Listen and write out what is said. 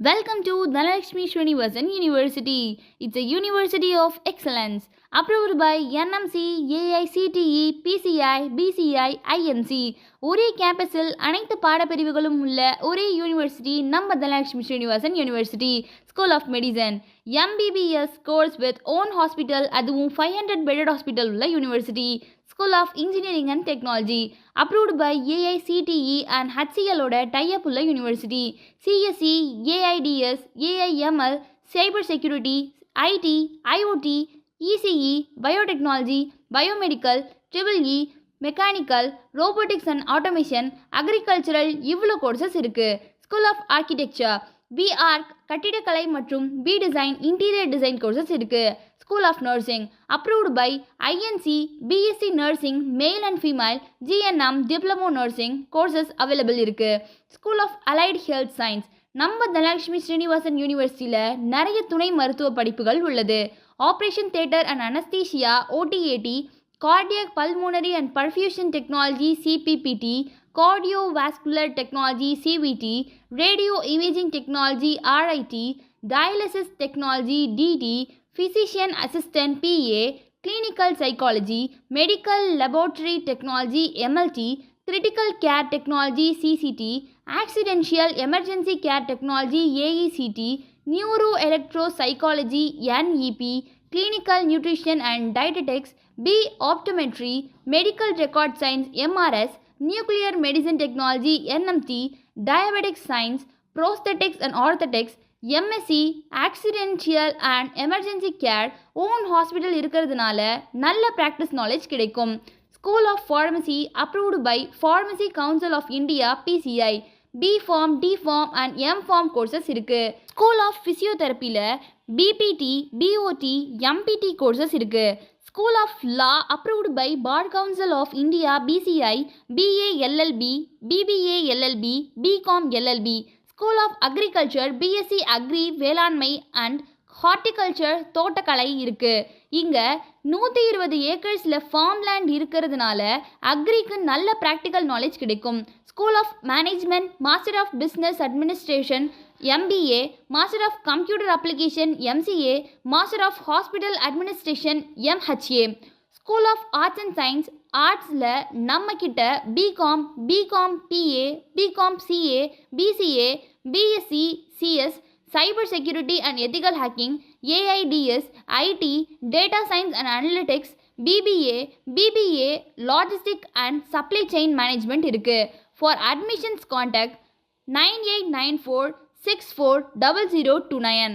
Welcome to Dhanalakshmi Srinivasan University. It's a university of excellence. Approved by NMC, AICTE, PCI, BCI, INC. ஒரே கேம்பஸில் அனைத்து பாடப்பிரிவுகளும் உள்ள ஒரே university நம்ம Dhanalakshmi Srinivasan university. School of medicine MBBS course with own hospital, அதுவும் 500 bedded hospital உள்ள university. School of Engineering and Technology, approved by AICTE and HCL ஓட tie-up உள்ள university. CSE, AIDS, AIML, Cyber Security, IT, IoT, ECE, Biotechnology, Biomedical, EEE, Mechanical, Robotics and Automation, Agricultural இவ்வளோ courses இருக்கு. School of Architecture, BArch, கட்டிடக்கலை மற்றும் B-Design, Interior Design courses இருக்கு. School of Nursing, approved by INC, BSc Nursing, Male and Female, GNM, Diploma Nursing courses available இருக்கு. School of Allied Health Science, நம்ம தனலட்சுமி ஸ்ரீனிவாசன் யூனிவர்சிட்டியில் நிறைய துணை மருத்துவ படிப்புகள் உள்ளது. Operation theatre and anaesthesia OTAT, cardiac pulmonary and perfusion technology CPPT, cardiovascular technology CVT, radio imaging technology RIT, dialysis technology DT, physician assistant PA, clinical psychology, medical laboratory technology MLT, critical care technology CCT, accidental emergency care technology AECT, neuroelectropsychology NEP, clinical nutrition and dietetics, B optometry, medical record science MRS, nuclear medicine technology NMT, diabetic science, prosthetics and orthotics, MSc, accidental and emergency care, own hospital இருக்கிறதுனால நல்ல practice knowledge கிடைக்கும். School of Pharmacy, approved by Pharmacy Council of India PCI, B.Pharm, D.Pharm and M.Pharm courses இருக்கு. School of Physiotherapyல BPT, BOT, MPT courses இருக்கு. School of Law, approved by Bar Council of India BCI, BA LLB, BBA LLB, BCom LLB. School of Agriculture, BSc Agri, வேளாண்மை and horticulture தோட்டக்கலை இருக்கு. இங்கே 120 ஏக்கர்ஸில் farm land இருக்கிறதுனால அக்ரிக்கு நல்ல practical knowledge கிடைக்கும். School of management, master of business administration MBA, master of computer application MCA, master of hospital administration MHA. School of arts and science, ஆர்ட்ஸில் நம்மக்கிட்ட BCom PA, BCom CA, BCA, BSc CS, Cyber Security and Ethical Hacking, AIDS, IT, Data Science and Analytics, BBA, Logistics and Supply Chain Management இருக்கு. For admissions contact 9894 640029.